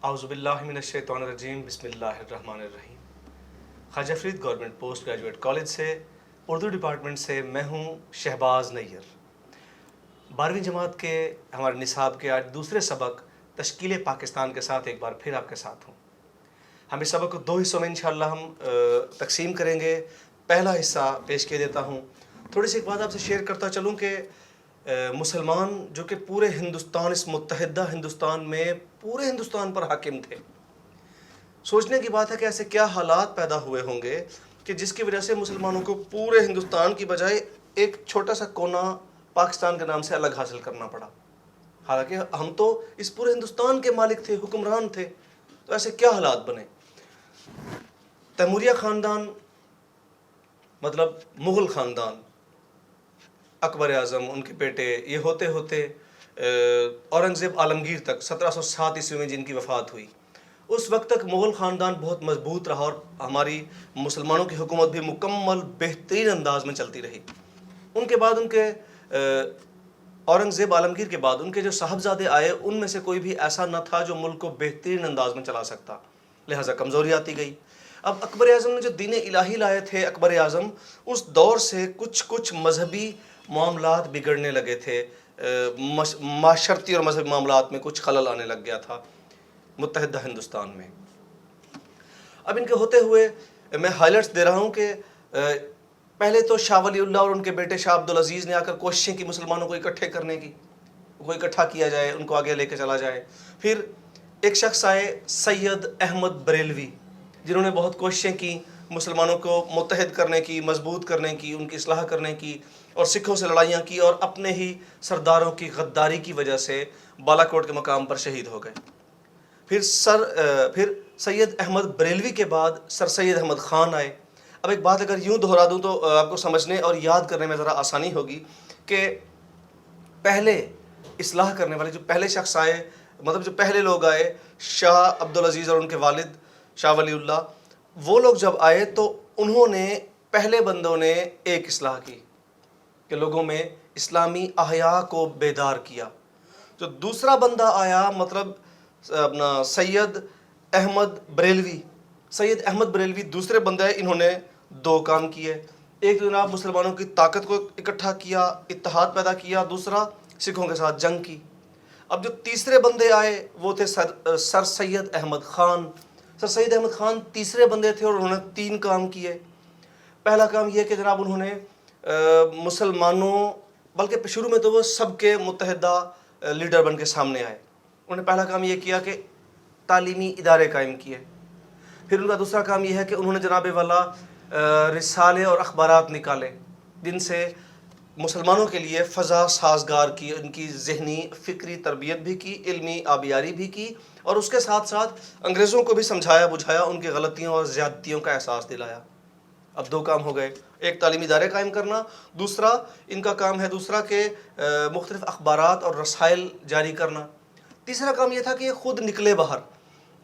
اعوذ باللہ من الشیطان الرجیم بسم اللہ الرحمن الرحیم۔ Khwaja Farid government post graduate college سے اردو ڈپارٹمنٹ سے میں ہوں شہباز نیر۔ 12ویں جماعت کے ہمارے نصاب کے آج دوسرے سبق تشکیل پاکستان کے ساتھ ایک بار پھر آپ کے ساتھ ہوں۔ ہم اس سبق کو 2 حصوں میں انشاءاللہ ہم تقسیم کریں گے۔ پہلا حصہ پیش کیے دیتا ہوں۔ تھوڑی سی ایک بات آپ سے شیئر کرتا چلوں کہ مسلمان جو کہ پورے ہندوستان، اس متحدہ ہندوستان میں پورے ہندوستان پر حاکم تھے، سوچنے کی بات ہے کہ ایسے کیا حالات پیدا ہوئے ہوں گے کہ جس کی وجہ سے مسلمانوں کو پورے ہندوستان کی بجائے ایک چھوٹا سا کونا پاکستان کے نام سے الگ حاصل کرنا پڑا، حالانکہ ہم تو اس پورے ہندوستان کے مالک تھے، حکمران تھے۔ تو ایسے کیا حالات بنے؟ تیموریہ خاندان مطلب مغل خاندان، اکبر اعظم، ان کے بیٹے، یہ ہوتے ہوتے اورنگزیب عالمگیر تک 1707 عیسوی میں جن کی وفات ہوئی، اس وقت تک مغل خاندان بہت مضبوط رہا اور ہماری مسلمانوں کی حکومت بھی مکمل بہترین انداز میں چلتی رہی۔ ان کے بعد ان کے اورنگزیب عالمگیر کے بعد ان کے جو صاحبزادے آئے، ان میں سے کوئی بھی ایسا نہ تھا جو ملک کو بہترین انداز میں چلا سکتا، لہٰذا کمزوری آتی گئی۔ اب اکبر اعظم نے جو دین الہی لائے تھے، اکبر اعظم اس دور سے کچھ مذہبی معاملات بگڑنے لگے تھے، معاشرتی اور مذہبی معاملات میں کچھ خلل آنے لگ گیا تھا متحدہ ہندوستان میں۔ اب ان کے ہوتے ہوئے میں ہائلائٹس دے رہا ہوں کہ پہلے تو شاہ ولی اللہ اور ان کے بیٹے شاہ عبدالعزیز نے آ کر کوششیں کی مسلمانوں کو اکٹھے کرنے کی، کو اکٹھا کیا جائے، ان کو آگے لے کے چلا جائے۔ پھر ایک شخص آئے سید احمد بریلوی، جنہوں نے بہت کوششیں کی مسلمانوں کو متحد کرنے کی، مضبوط کرنے کی، ان کی اصلاح کرنے کی، اور سکھوں سے لڑائیاں کی، اور اپنے ہی سرداروں کی غداری کی وجہ سے بالا کوٹ کے مقام پر شہید ہو گئے۔ پھر سید احمد بریلوی کے بعد سر سید احمد خان آئے۔ اب ایک بات اگر یوں دہرا دوں تو آپ کو سمجھنے اور یاد کرنے میں ذرا آسانی ہوگی کہ پہلے اصلاح کرنے والے جو پہلے شخص آئے، مطلب جو پہلے لوگ آئے، شاہ عبدالعزیز اور ان کے والد شاہ ولی اللہ، وہ لوگ جب آئے تو انہوں نے پہلے بندوں نے ایک اصلاح کی کہ لوگوں میں اسلامی احیاء کو بیدار کیا۔ جو دوسرا بندہ آیا مطلب اپنا سید احمد بریلوی دوسرے بندے، انہوں نے 2 کام کیے۔ ایک جناب مسلمانوں کی طاقت کو اکٹھا کیا، اتحاد پیدا کیا، دوسرا سکھوں کے ساتھ جنگ کی۔ اب جو تیسرے بندے آئے وہ تھے سر سید احمد خان۔ سر سید احمد خان تیسرے بندے تھے اور انہوں نے 3 کام کیے۔ پہلا کام یہ کہ جناب انہوں نے مسلمانوں، بلکہ شروع میں تو وہ سب کے متحدہ لیڈر بن کے سامنے آئے، انہوں نے پہلا کام یہ کیا کہ تعلیمی ادارے قائم کیے۔ پھر ان کا دوسرا کام یہ ہے کہ انہوں نے جناب والا رسالے اور اخبارات نکالے، جن سے مسلمانوں کے لیے فضا سازگار کی، ان کی ذہنی فکری تربیت بھی کی، علمی آبیاری بھی کی، اور اس کے ساتھ ساتھ انگریزوں کو بھی سمجھایا بجھایا، ان کی غلطیوں اور زیادتیوں کا احساس دلایا۔ اب 2 کام ہو گئے، ایک تعلیمی ادارے قائم کرنا، دوسرا ان کا کام ہے کہ مختلف اخبارات اور رسائل جاری کرنا۔ تیسرا کام یہ تھا کہ یہ خود نکلے باہر،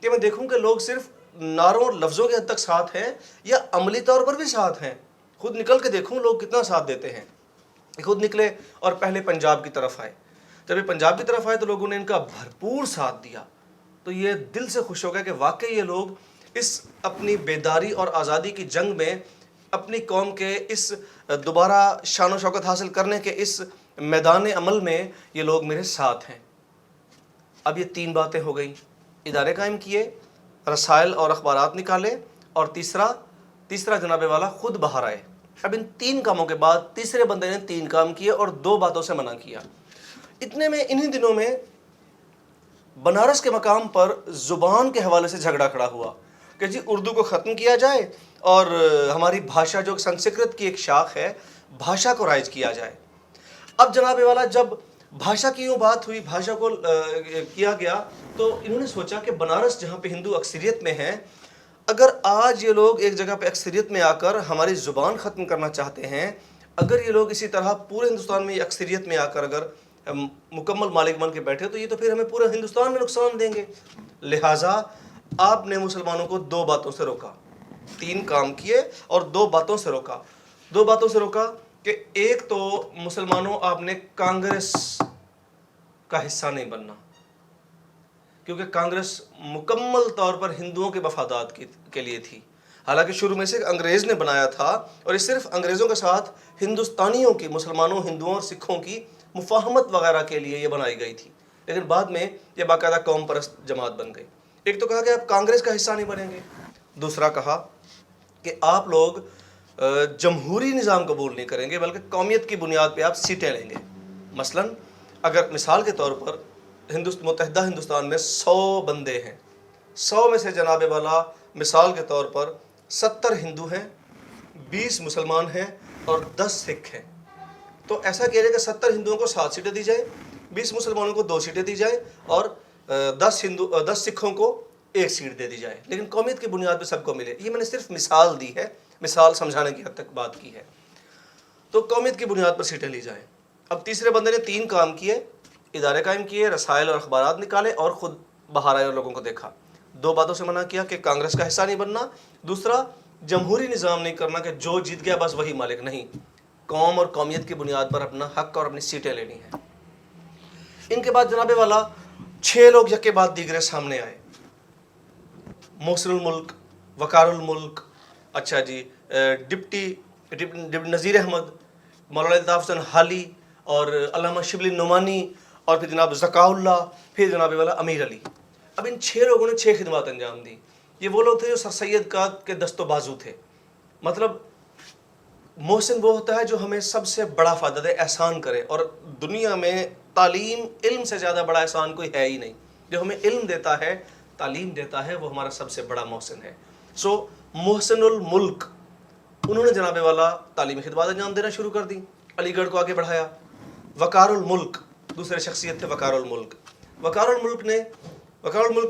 کہ میں دیکھوں کہ لوگ صرف نعروں اور لفظوں کے حد تک ساتھ ہیں یا عملی طور پر بھی ساتھ ہیں، خود نکل کے دیکھوں لوگ کتنا ساتھ دیتے ہیں۔ خود نکلے اور پہلے پنجاب کی طرف آئے۔ جب یہ پنجاب کی طرف آئے تو لوگوں نے ان کا بھرپور ساتھ دیا، تو یہ دل سے خوش ہو گیا کہ واقعی یہ لوگ اس اپنی بیداری اور آزادی کی جنگ میں اپنی قوم کے اس دوبارہ شان و شوکت حاصل کرنے کے اس میدان عمل میں یہ لوگ میرے ساتھ ہیں۔ اب یہ 3 باتیں ہو گئیں، ادارے قائم کیے، رسائل اور اخبارات نکالے، اور تیسرا جناب والا خود باہر آئے۔ اب ان 3 کاموں کے بعد تیسرے بندے نے 3 کام کیے اور 2 باتوں سے منع کیا۔ اتنے میں انہی دنوں میں بنارس کے مقام پر زبان کے حوالے سے جھگڑا کھڑا ہوا کہ جی اردو کو ختم کیا جائے اور ہماری بھاشا جو سنسکرت کی ایک شاخ ہے، بھاشا کو رائج کیا جائے۔ اب جناب والا جب بھاشا کی یوں بات ہوئی، بھاشا کو کیا گیا، تو انہوں نے سوچا کہ بنارس جہاں پہ ہندو اکثریت میں ہیں، اگر آج یہ لوگ ایک جگہ پہ اکثریت میں آ کر ہماری زبان ختم کرنا چاہتے ہیں، اگر یہ لوگ اسی طرح پورے ہندوستان میں اکثریت میں آ کر اگر مکمل مالک بن کے بیٹھے تو یہ تو پھر ہمیں پورے ہندوستان میں نقصان دیں گے۔ لہٰذا آپ نے مسلمانوں کو 2 باتوں سے روکا، 3 کام کیے اور 2 باتوں سے روکا۔ 2 باتوں سے روکا کہ ایک تو مسلمانوں آپ نے کانگریس کا حصہ نہیں بننا، کیونکہ کانگریس مکمل طور پر ہندوؤں کے مفادات کے لیے تھی. حالانکہ شروع میں سے انگریز نے بنایا تھا اور یہ صرف انگریزوں کے ساتھ ہندوستانیوں کی، مسلمانوں، ہندوؤں اور سکھوں کی مفاہمت وغیرہ کے لیے یہ بنائی گئی تھی، لیکن بعد میں یہ باقاعدہ قوم پرست جماعت بن گئی. ایک تو کہا کہ آپ کانگریس کا حصہ نہیں بنیں گے، دوسرا کہا کہ آپ لوگ جمہوری نظام قبول نہیں کریں گے بلکہ قومیت کی بنیاد پہ آپ سیٹیں لیں گے. مثلا اگر مثال کے طور پر متحدہ ہندوستان میں 100 بندے ہیں، 100 میں سے جناب والا مثال کے طور پر 70 ہندو ہیں، 20 مسلمان ہیں اور 10 سکھ ہیں. تو ایسا کیا جائے کہ 70 ہندوؤں کو 7 سیٹیں دی جائے، 20 مسلمانوں کو 2 سیٹیں دی جائے اور 10 سکھوں کو 1 سیٹ دے دی جائے، لیکن قومیت کی بنیاد پہ سب کو ملے. یہ میں نے صرف مثال دی ہے، مثال سمجھانے کی حد تک بات کی ہے. تو قومیت کی بنیاد پر سیٹیں لی جائیں. اب تیسرے بندے نے 3 کام کیے، ادارے قائم کیے، رسائل اور اخبارات نکالے اور خود باہر آئے اور لوگوں کو دیکھا. 2 باتوں سے منع کیا کہ کانگریس کا حصہ نہیں بننا، دوسرا جمہوری نظام نہیں کرنا کہ جو جیت گیا بس وہی مالک، نہیں، قوم اور قومیت کی بنیاد پر اپنا حق اور اپنی سیٹیں لینی ہیں. ان کے بعد جناب والا 6 لوگ یک کے بعد دیگرے سامنے آئے. محسن الملک، وقار الملک، اچھا جی، ڈپٹی نذیر احمد، مولانا الطاف حسین حالی اور علامہ شبلی نعمانی اور پھر جناب ذکاء اللہ، پھر جناب والا امیر علی. اب ان 6 لوگوں نے 6 خدمات انجام دی. یہ وہ لوگ تھے جو سر سید کا کے دست و بازو تھے. مطلب محسن وہ ہوتا ہے جو ہمیں سب سے بڑا فائدہ دے، احسان کرے، اور دنیا میں تعلیم، علم سے زیادہ بڑا احسان کوئی ہے ہی نہیں. جو ہمیں علم دیتا ہے، تعلیم دیتا ہے، وہ ہمارا سب سے بڑا محسن ہے. سو محسن الملک، انہوں نے جناب والا تعلیمی خدمات انجام دینا شروع کر دی، علی گڑھ کو آگے بڑھایا. وقار الملک دوسرے شخصیت تھے. وقار الملک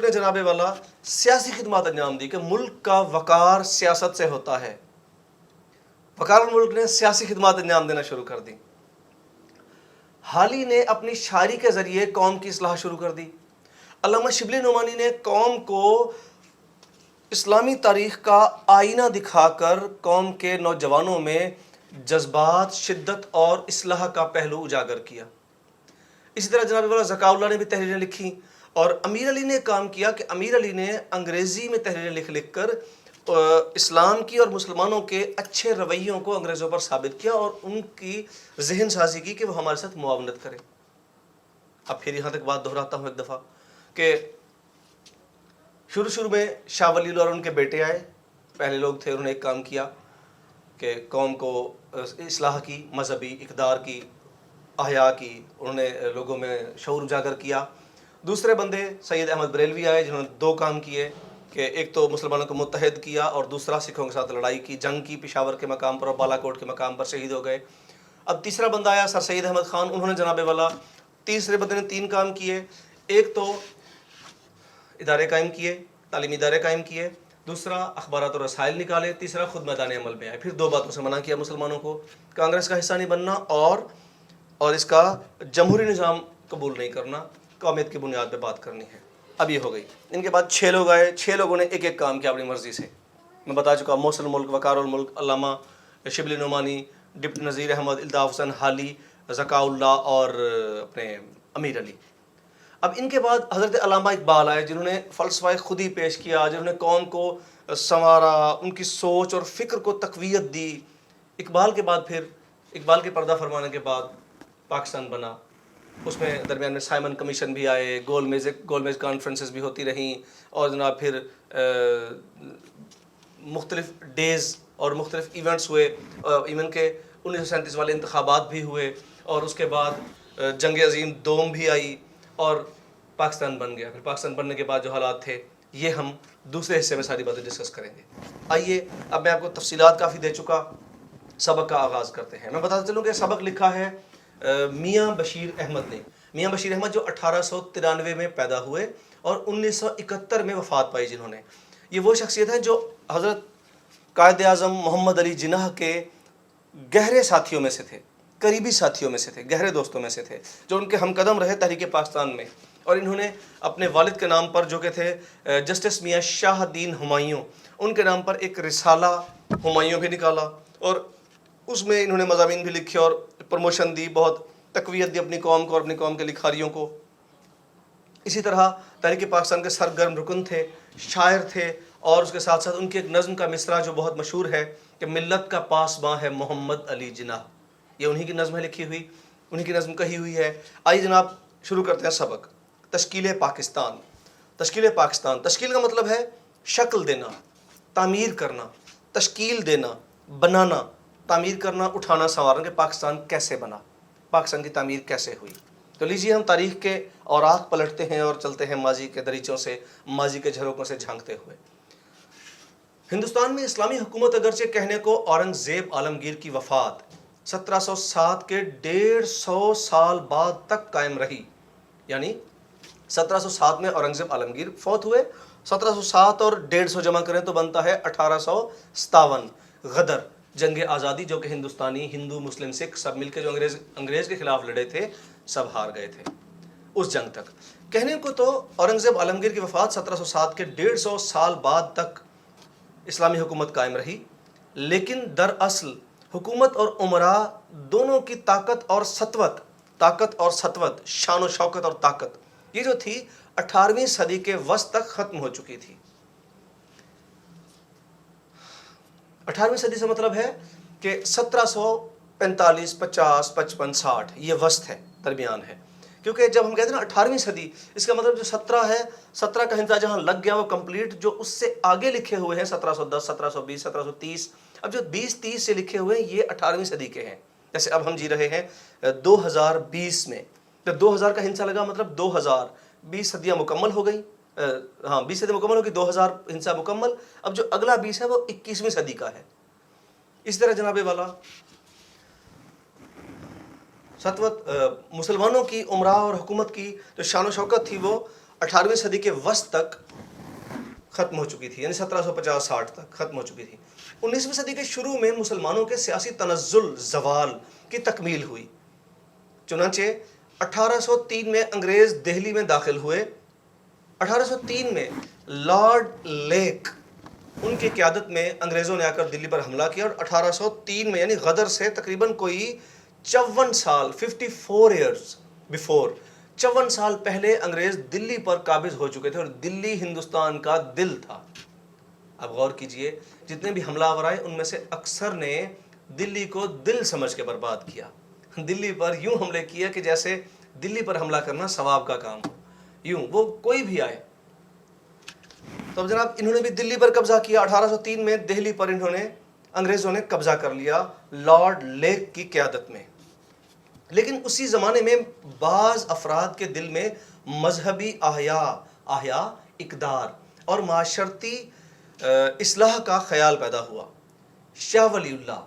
نے جناب والا سیاسی خدمات انجام دی کہ ملک کا وقار سیاست سے ہوتا ہے. وقار الملک نے سیاسی خدمات انجام دینا شروع کر دی. حالی نے اپنی شاعری کے ذریعے قوم کی اصلاح شروع کر دی. علامہ شبلی نعمانی نے قوم کو اسلامی تاریخ کا آئینہ دکھا کر قوم کے نوجوانوں میں جذبات، شدت اور اصلاح کا پہلو اجاگر کیا. اسی طرح جناب والا ذکاء اللہ نے بھی تحریریں لکھی، اور امیر علی نے کام کیا کہ امیر علی نے انگریزی میں تحریریں لکھ کر اسلام کی اور مسلمانوں کے اچھے رویوں کو انگریزوں پر ثابت کیا اور ان کی ذہن سازی کی کہ وہ ہمارے ساتھ معاونت کرے. اب پھر یہاں تک بات دہراتا ہوں ایک دفعہ کہ شروع میں شاہ ولی اللہ اور ان کے بیٹے آئے، پہلے لوگ تھے. انہوں نے ایک کام کیا کہ قوم کو اصلاح کی، مذہبی اقدار کی، احیاء کی، انہوں نے لوگوں میں شعور اجاگر کیا. دوسرے بندے سید احمد بریلوی آئے جنہوں نے 2 کام کیے کہ ایک تو مسلمانوں کو متحد کیا اور دوسرا سکھوں کے ساتھ لڑائی کی، جنگ کی پشاور کے مقام پر اور بالا کوٹ کے مقام پر، شہید ہو گئے. اب تیسرا بندہ آیا سر سید احمد خان. انہوں نے جناب والا تیسرے بندے نے 3 کام کیے. ایک تو ادارے قائم کیے، تعلیمی ادارے قائم کیے، دوسرا اخبارات اور رسائل نکالے، تیسرا خود میدان عمل میں آئے. پھر 2 باتوں سے منع کیا مسلمانوں کو: کانگریس کا حصہ نہیں بننا اور اس کا جمہوری نظام قبول نہیں کرنا، قومیت کی بنیاد پہ بات کرنی ہے. اب یہ ہو گئی. ان کے بعد 6 لوگ آئے. 6 لوگوں نے ایک کام کیا اپنی مرضی سے. میں بتا چکا: محسن الملک، وقار الملک، علامہ شبلی نعمانی، ڈپٹی نذیر احمد، الطاف حسین حالی، ذکاء اللہ اور اپنے امیر علی. اب ان کے بعد حضرت علامہ اقبال آئے جنہوں نے فلسفہ خودی پیش کیا، جنہوں نے قوم کو سنوارا، ان کی سوچ اور فکر کو تقویت دی. اقبال کے بعد پھر اقبال کے پردہ فرمانے کے بعد پاکستان بنا. اس میں درمیان میں سائمن کمیشن بھی آئے، گول میز کانفرنسز بھی ہوتی رہیں، اور جناب پھر مختلف ڈیز اور مختلف ایونٹس ہوئے. ایون کے 1937 والے انتخابات بھی ہوئے، اور اس کے بعد جنگ عظیم دوم بھی آئی اور پاکستان بن گیا. پھر پاکستان بننے کے بعد جو حالات تھے، یہ ہم دوسرے حصے میں ساری باتیں ڈسکس کریں گے. آئیے، اب میں آپ کو تفصیلات کافی دے چکا، سبق کا آغاز کرتے ہیں. میں بتاتا چلوں کہ سبق لکھا ہے میاں بشیر احمد نے. میاں بشیر احمد جو 1893 میں پیدا ہوئے اور 1971 میں وفات پائی جنہوں نے. یہ وہ شخصیت ہے جو حضرت قائد اعظم محمد علی جناح کے گہرے ساتھیوں میں سے تھے، قریبی ساتھیوں میں سے تھے، گہرے دوستوں میں سے تھے، جو ان کے ہم قدم رہے تحریک پاکستان میں. اور انہوں نے اپنے والد کے نام پر، جو کہ تھے جسٹس میاں شاہ الدین ہمایوں، ان کے نام پر ایک رسالہ ہمایوں بھی نکالا، اور اس میں انہوں نے مضامین بھی لکھے اور پروموشن دی، بہت تقویت دی اپنی قوم کو اور اپنی قوم کے لکھاریوں کو. اسی طرح تحریک پاکستان کے سرگرم رکن تھے، شاعر تھے، اور اس کے ساتھ ساتھ ان کی ایک نظم کا مصرع جو بہت مشہور ہے کہ ملت کا پاسباں ہے محمد علی جناح، یہ انہی کی نظم ہے لکھی ہوئی، انہی کی نظم کہی ہوئی ہے۔ آئیے جناب شروع کرتے ہیں سبق۔ تشکیل پاکستان۔ تشکیل پاکستان، تشکیل کا مطلب ہے شکل دینا، تعمیر کرنا، تشکیل دینا، بنانا، تعمیر کرنا، اٹھانا سنوارنا، کہ پاکستان کیسے بنا، پاکستان کی تعمیر کیسے ہوئی۔ تو لیجیے ہم تاریخ کے اوراق پلٹتے ہیں اور چلتے ہیں ماضی کے دریچوں سے، ماضی کے جھروکوں سے جھانکتے ہوئے۔ ہندوستان میں اسلامی حکومت اگرچہ کہنے کو اورنگزیب عالمگیر کی وفات 1707 کے 150 سال بعد تک قائم رہی، یعنی 1707 میں اورنگزیب عالمگیر فوت ہوئے، 1707 اور 150 جمع کریں تو بنتا ہے 1857۔ غدر، جنگ آزادی، جو کہ ہندوستانی ہندو مسلم سکھ سب مل کے جو انگریز کے خلاف لڑے تھے، سب ہار گئے تھے اس جنگ تک۔ کہنے کو تو اورنگزیب عالمگیر کی وفات 1707 کے 150 سال بعد تک اسلامی حکومت قائم رہی، لیکن دراصل حکومت اور امراء دونوں کی طاقت اور سطوت، شان و شوکت اور طاقت، یہ جو تھی 18ویں صدی کے وسط تک ختم ہو چکی تھی۔ 18ویں صدی سے مطلب ہے کہ 1745، 50، 55، 60 یہ وسط ہے، درمیان ہے۔ کیونکہ جب ہم کہتے ہیں نا 18ویں صدی، اس کا مطلب جو 17 ہے، 17 کا ہنسا جہاں لگ گیا وہ کمپلیٹ، جو اس سے آگے لکھے ہوئے ہیں 1710، 1720، 1730، اب جو 20-30 سے لکھے ہوئے ہیں یہ 18ویں صدی کے ہیں۔ جیسے اب ہم جی رہے ہیں 2020 میں، تو 2000 کا ہنسا لگا، مطلب 2000، 20 صدیاں مکمل ہو گئی، 20 صدی مکمل ہوگی، 2000 ہنسا مکمل، اب جو اگلا 20 ہے وہ 21ویں صدی کا ہے۔ اس طرح جناب والا سطوت مسلمانوں کی امراء اور حکومت کی جو شان و شوکت تھی وہ 18ویں صدی کے وسط تک ختم ہو چکی تھی، یعنی 1750-60 تک ختم ہو چکی تھی۔ 19ویں صدی کے شروع میں مسلمانوں کے سیاسی تنزل، زوال کی تکمیل ہوئی۔ چنانچہ 1803 میں انگریز دہلی میں داخل ہوئے۔ 1803 میں لارڈ لیک ان کی قیادت میں انگریزوں نے آ کر دلی پر حملہ کیا، اور 1803 میں یعنی غدر سے تقریباً کوئی 54 سال 54 ایئرز بیفور 54 سال پہلے انگریز دلی پر قابض ہو چکے تھے، اور دلی ہندوستان کا دل تھا۔ اب غور کیجئے، جتنے بھی حملہ آور آئے ان میں سے اکثر نے دلی کو دل سمجھ کے برباد کیا، دلی پر یوں حملے کیا کہ جیسے دلی پر حملہ کرنا ثواب کا کام ہو، یوں وہ کوئی بھی آئے۔ تو اب جناب انہوں نے بھی دلی پر قبضہ کیا۔ 1803 میں دہلی پر انگریزوں نے قبضہ کر لیا لارڈ لیک کی قیادت میں۔ لیکن اسی زمانے میں بعض افراد کے دل میں مذہبی احیا، اقدار اور معاشرتی اصلاح کا خیال پیدا ہوا۔ شاہ ولی اللہ،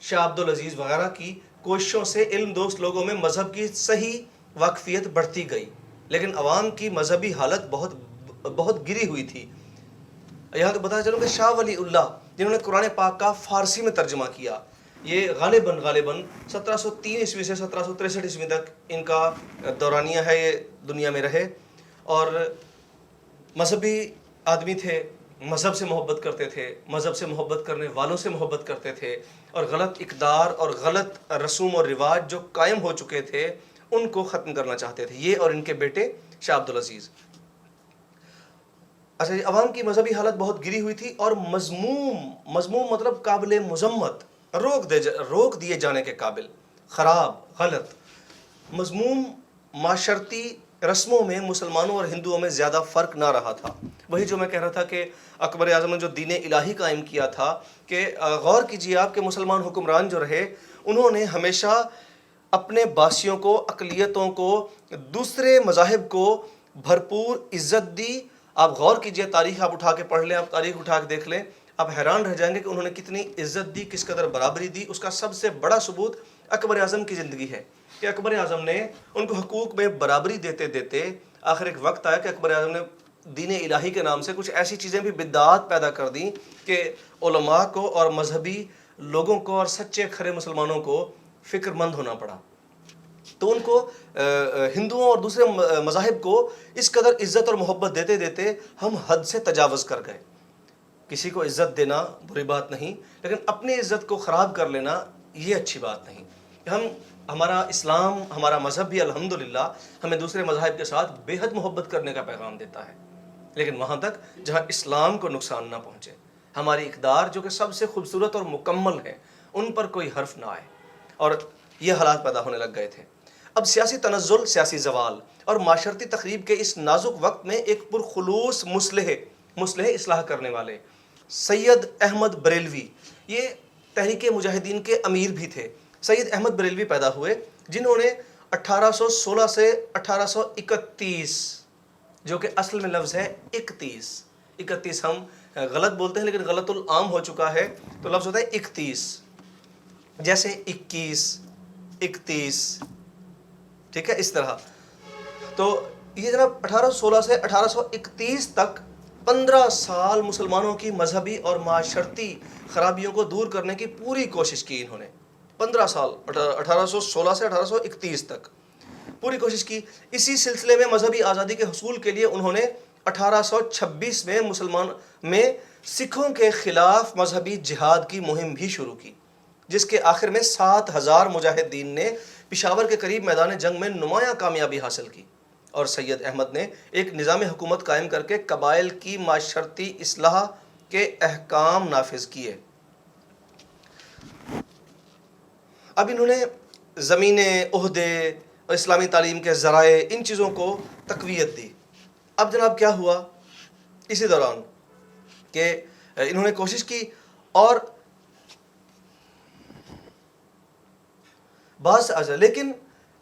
شاہ عبدالعزیز وغیرہ کی کوششوں سے علم دوست لوگوں میں مذہب کی صحیح واقفیت بڑھتی گئی، لیکن عوام کی مذہبی حالت بہت گری ہوئی تھی۔ یہاں تو بتا چلوں کہ شاہ ولی اللہ جنہوں نے قرآن پاک کا فارسی میں ترجمہ کیا، یہ غالباً 1703 عیسوی سے 1763 عیسوی تک ان کا دورانیہ ہے، یہ دنیا میں رہے، اور مذہبی آدمی تھے، مذہب سے محبت کرتے تھے، مذہب سے محبت کرنے والوں سے محبت کرتے تھے، اور غلط اقدار اور غلط رسوم اور رواج جو قائم ہو چکے تھے ان کو ختم کرنا چاہتے تھے، یہ اور ان کے بیٹے شاہ عبدالعزیز۔ اچھا جی، عوام کی مذہبی حالت بہت گری ہوئی تھی، اور مذموم مطلب قابل مذمت، روک دیے جانے کے قابل، خراب، غلط، مذموم معاشرتی رسموں میں مسلمانوں اور ہندوؤں میں زیادہ فرق نہ رہا تھا۔ وہی جو میں کہہ رہا تھا کہ اکبر اعظم نے جو دین الہی قائم کیا تھا، کہ غور کیجئے آپ کہ مسلمان حکمران جو رہے انہوں نے ہمیشہ اپنے باسیوں کو، اقلیتوں کو، دوسرے مذاہب کو بھرپور عزت دی۔ آپ غور کیجئے، تاریخ آپ اٹھا کے پڑھ لیں، آپ تاریخ اٹھا کے دیکھ لیں، آپ حیران رہ جائیں گے کہ انہوں نے کتنی عزت دی، کس قدر برابری دی۔ اس کا سب سے بڑا ثبوت اکبر اعظم کی زندگی ہے کہ اکبر اعظم نے ان کو حقوق میں برابری دیتے دیتے آخر ایک وقت آیا کہ اکبر اعظم نے دین الہی کے نام سے کچھ ایسی چیزیں بھی بدعات پیدا کر دیں کہ علماء کو اور مذہبی لوگوں کو اور سچے کھرے مسلمانوں کو فکر مند ہونا پڑا۔ تو ان کو ہندوؤں اور دوسرے مذاہب کو اس قدر عزت اور محبت دیتے دیتے ہم حد سے تجاوز کر گئے۔ کسی کو عزت دینا بری بات نہیں، لیکن اپنی عزت کو خراب کر لینا یہ اچھی بات نہیں۔ ہم ہمارا اسلام، ہمارا مذہب بھی الحمدللہ ہمیں دوسرے مذاہب کے ساتھ بے حد محبت کرنے کا پیغام دیتا ہے، لیکن وہاں تک جہاں اسلام کو نقصان نہ پہنچے، ہماری اقدار جو کہ سب سے خوبصورت اور مکمل ہے ان پر کوئی حرف نہ آئے، اور یہ حالات پیدا ہونے لگ گئے تھے۔ اب سیاسی تنزل، سیاسی زوال اور معاشرتی تخریب کے اس نازک وقت میں ایک پرخلوص مصلح اصلاح کرنے والے سید احمد بریلوی، یہ تحریک مجاہدین کے امیر بھی تھے، سید احمد بریلوی پیدا ہوئے، جنہوں نے 1816 سے 1831، جو کہ اصل میں لفظ ہے 31 ہم غلط بولتے ہیں لیکن غلط العام ہو چکا ہے، تو لفظ ہوتا ہے 31، جیسے 21، ٹھیک ہے، اس طرح۔ تو یہ جناب 1816 سے 1831 تک 15 سال مسلمانوں کی مذہبی اور معاشرتی خرابیوں کو دور کرنے کی پوری کوشش کی انہوں نے، 15 سال 1816 سے 1831 تک پوری کوشش کی۔ اسی سلسلے میں مذہبی آزادی کے حصول کے لیے انہوں نے 1826 میں سکھوں کے خلاف مذہبی جہاد کی مہم بھی شروع کی، جس کے آخر میں 7000 مجاہدین نے پشاور کے قریب میدان جنگ میں نمایاں کامیابی حاصل کی، اور سید احمد نے ایک نظام حکومت قائم کر کے قبائل کی معاشرتی اصلاح کے احکام نافذ کیے۔ اب انہوں نے زمینیں، عہدے اور اسلامی تعلیم کے ذرائع، ان چیزوں کو تقویت دی۔ اب جناب کیا ہوا اسی دوران کہ انہوں نے کوشش کی، اور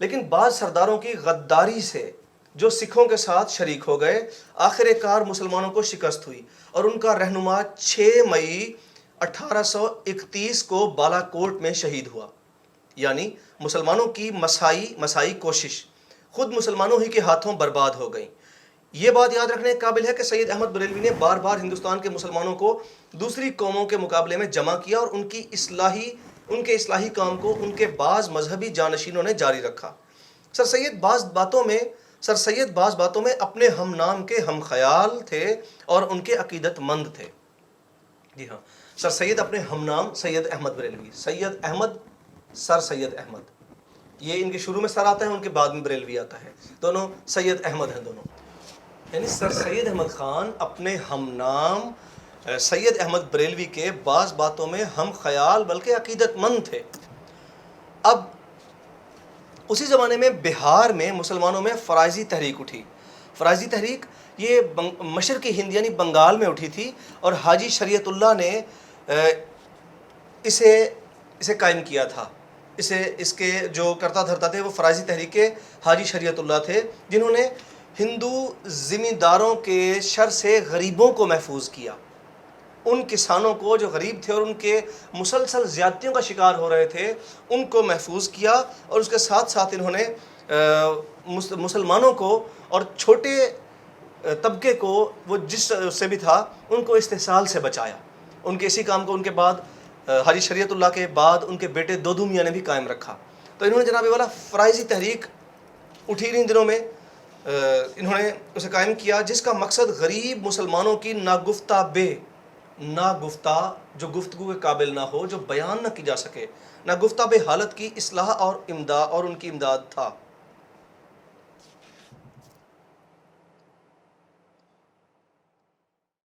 لیکن بعض سرداروں کی غداری سے جو سکھوں کے ساتھ شریک ہو گئے، آخر کار مسلمانوں کو شکست ہوئی، اور ان کا رہنما 6 مئی 1831 کو بالا کوٹ میں شہید ہوا۔ یعنی مسلمانوں کی مسائی کوشش خود مسلمانوں ہی کے ہاتھوں برباد ہو گئی۔ یہ بات یاد رکھنے کے قابل ہے کہ سید احمد بریلوی نے بار بار ہندوستان کے مسلمانوں کو دوسری قوموں کے مقابلے میں جمع کیا، اور ان کے اصلاحی کام کو ان کے بعض مذہبی جانشینوں نے جاری رکھا۔ سر سید بعض باتوں میں اپنے ہم نام کے ہم خیال تھے اور ان کے عقیدت مند تھے۔ جی ہاں، سر سید اپنے ہم نام سید احمد بریلوی، سید احمد، سر سید احمد، یہ ان کے شروع میں سر آتا ہے، ان کے بعد میں بریلوی آتا ہے، دونوں سید احمد ہیں دونوں، یعنی سر سید احمد خان اپنے ہم نام سید احمد بریلوی کے بعض باتوں میں ہم خیال بلکہ عقیدت مند تھے۔ اب اسی زمانے میں بہار میں مسلمانوں میں فرائضی تحریک اٹھی۔ فرائضی تحریک یہ مشرقی ہند یعنی بنگال میں اٹھی تھی، اور حاجی شریعت اللہ نے اسے قائم کیا تھا۔ اس کے جو کرتا دھرتا تھے وہ فرائضی تحریک کے حاجی شریعت اللہ تھے، جنہوں نے ہندو زمینداروں کے شر سے غریبوں کو محفوظ کیا، ان کسانوں کو جو غریب تھے اور ان کے مسلسل زیادتیوں کا شکار ہو رہے تھے ان کو محفوظ کیا، اور اس کے ساتھ ساتھ انہوں نے مسلمانوں کو اور چھوٹے طبقے کو، وہ جس سے بھی تھا، ان کو استحصال سے بچایا۔ ان کے اسی کام کو ان کے بعد حاجی شریعت اللہ کے بعد ان کے بیٹے دودو میاں نے بھی قائم رکھا۔ تو انہوں نے جناب والا فرائضی تحریک اٹھی ان دنوں میں، انہوں نے اسے قائم کیا، جس کا مقصد غریب مسلمانوں کی ناگفتہ جو گفتگو کے قابل نہ ہو، جو بیان نہ کی جا سکے، ناگفتہ بے حالت کی اصلاح اور ان کی امداد تھا۔